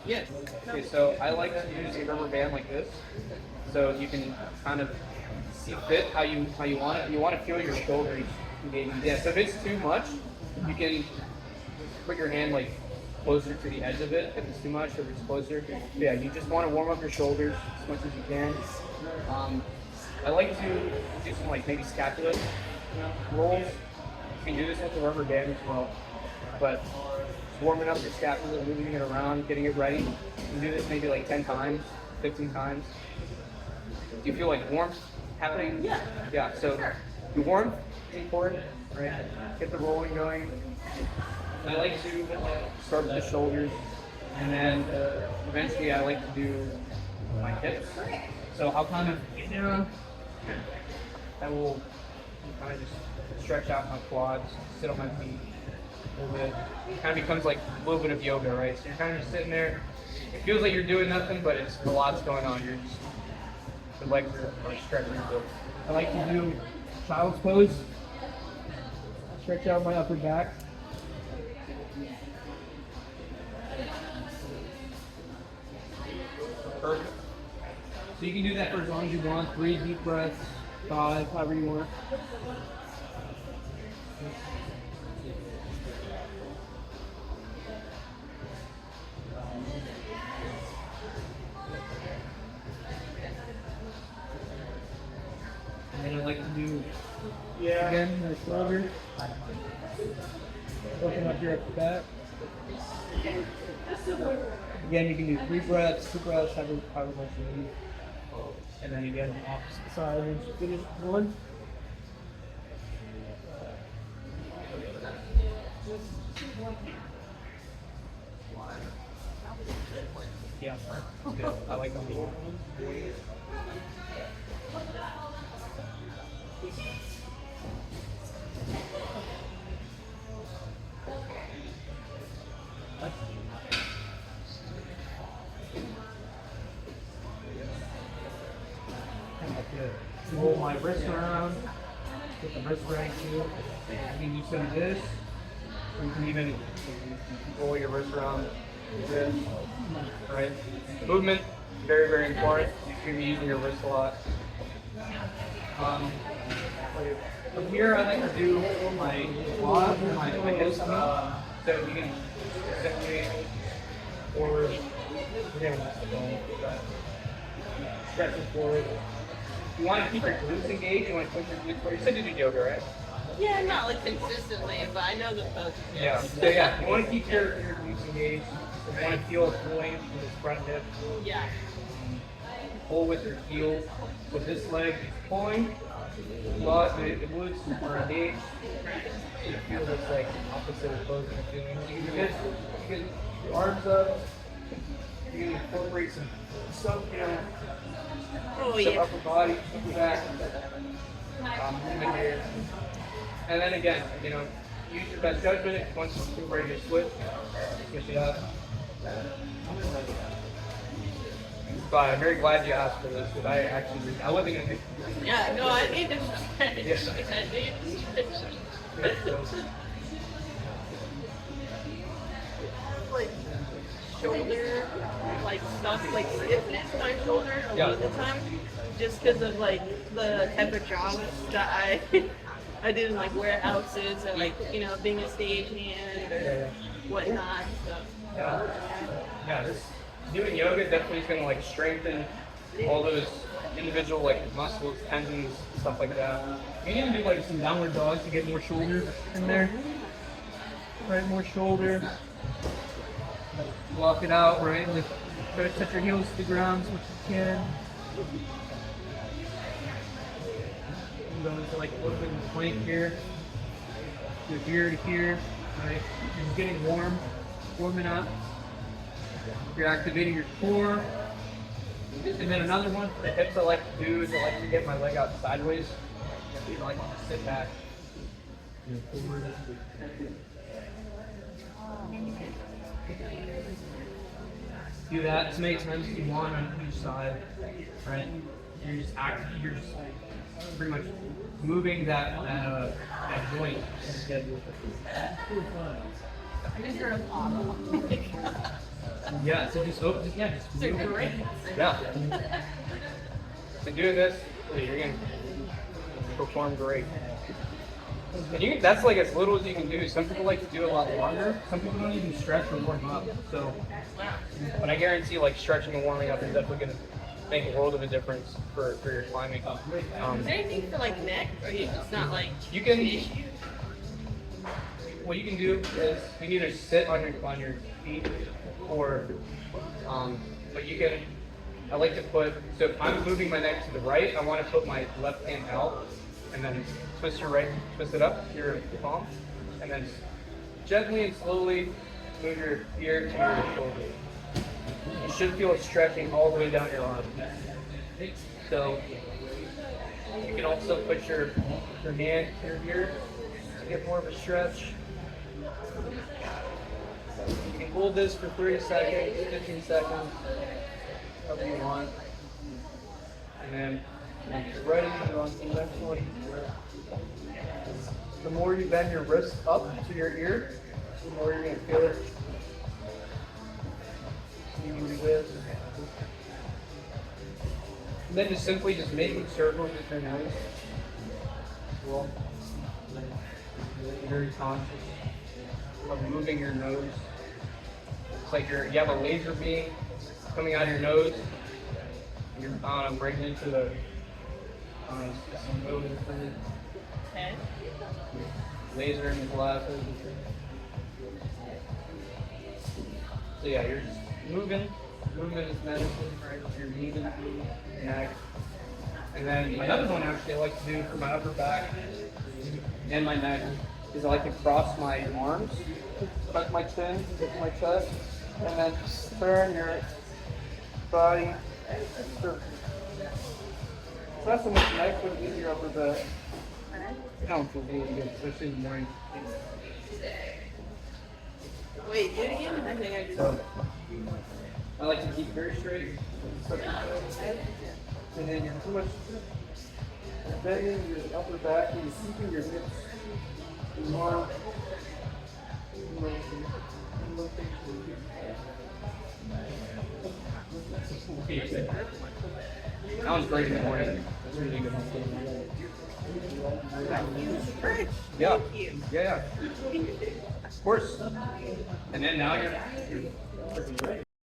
Yeah. Okay, so I like to use a rubber band like this, so you can kind of see fit how you want it. You want to feel your shoulders engaging. Yeah. So if it's too much, you can put your hand like closer to the edge of it if it's too much, or if it's closer. Yeah. You just want to warm up your shoulders as much as you can. Um, I like to do some like maybe scapula rolls. You can do this with the rubber band as well, but warming up your scapula, moving it around, getting it ready. You can do this maybe like 10 times, 15 times. Do you feel like warmth happening? Yeah. Yeah, so Sure. the warmth is important, right? Get the rolling going. I like to start with the shoulders, and then eventually I like to do my hips. So I'll kind of get down, I will kind of just stretch out my quads, sit on my feet a little bit. It kind of becomes like a little bit of yoga, right? So you're kind of just sitting there. It feels like you're doing nothing, but it's a lot's going on. You're just, the legs are stretching. So I like to do child's pose. Stretch out my upper back. Perfect. So you can do that for as long as you want. 3 deep breaths, 5, however you want. And then I'd like to do, again, my shoulder. Open up your upper back. Again, you can do 3 breaths, 2 breaths, however much you need. And then again, opposite side, and just finish 1. Yeah, that's good. I like them. Roll my wrist around, get the wrist right too. You can do some of this. You can even roll your wrist around like this. Right? Movement, very, very important. You should be using your wrist a lot. From here, I like to do my quads and my hips. So you can definitely forward. Stretching forward. You want to keep your glutes engaged. You want to push your glutes forward. You said you do yoga, right? Yeah, not like consistently, but I know the pose. Yeah. So yeah, you want to keep your glutes engaged. You want to feel a pulling from the front hip. Yeah. Pull with your heel. With this leg pulling, but the glutes are engaged. You feel this like opposite of pose you're doing. You can do this. You can your arms up. You can incorporate some some upper body, upper back, movement here. And then again, use your best judgment. Once you're ready to switch it up. But I'm very glad you asked for this, because I wasn't going to do it. Yeah, no, I need to stretch. Yes. I need to stretch. Like shoulder, like stuff, like stiffness in my shoulder a lot of the time, just because of like the type of job that I didn't like wear outfits and like being a stagehand, whatnot. So. Yeah, doing yoga definitely is going to like strengthen all those individual like muscles, tendons, stuff like that. You need to do like some downward dogs to get more shoulder in there. Right, more shoulder. Walk it out, right? Like try to touch your heels to the ground as much as you can. I'm going to like a little bit of a plank here. To here to here, right? Just getting warming up. You're activating your core. And then another one for the hips I like to do is I like to get my leg out sideways. I like to sit back. Forward. Do that as many times as you want on each side, right? You're just pretty much moving that joint. I just heard a bottle. Yeah, so just open, yeah, just They're move it. great. Yeah. So doing this, you're gonna perform great. And you can, that's like as little as you can do. Some people like to do a lot longer. Some people don't even stretch or warm up. So, but I guarantee like stretching and warming up is definitely gonna make a world of a difference for your climbing. Is there anything for like neck, or it's not like You can. an issue? What you can do is you can either sit on your feet or but you can I like to put so if I'm moving my neck to the right, I want to put my left hand out and then twist it up your palm and then gently and slowly move your ear to your shoulder. You should feel it stretching all the way down your arm. So you can also put your hand to your ear to get more of a stretch. You can hold this for 30 seconds, 15 seconds, however you want. And then when you're ready, go on to the next one. The more you bend your wrist up to your ear, the more you're going to feel it. You can do this. And then just simply just making circles with your nose. Well, very conscious of moving your nose. It's like you have a laser beam coming out of your nose. You're breaking into the nose Okay. laser in the glasses. So yeah, you're just moving. Movement is medicine, right? You're moving your neck. And then my other one actually I like to do for my upper back and my neck is I like to cross my arms, tuck my chin, lift my chest, and then turn your body. So not so much neck, but it's your upper back. That one feels really good, especially in the morning. Wait, do it again? I think I just. So I like to keep very straight. And then you're too much bending your upper back and you're keeping your hips more. That one's great in the morning. That's really good. Yeah. Yeah. Of course. And then now you're ready.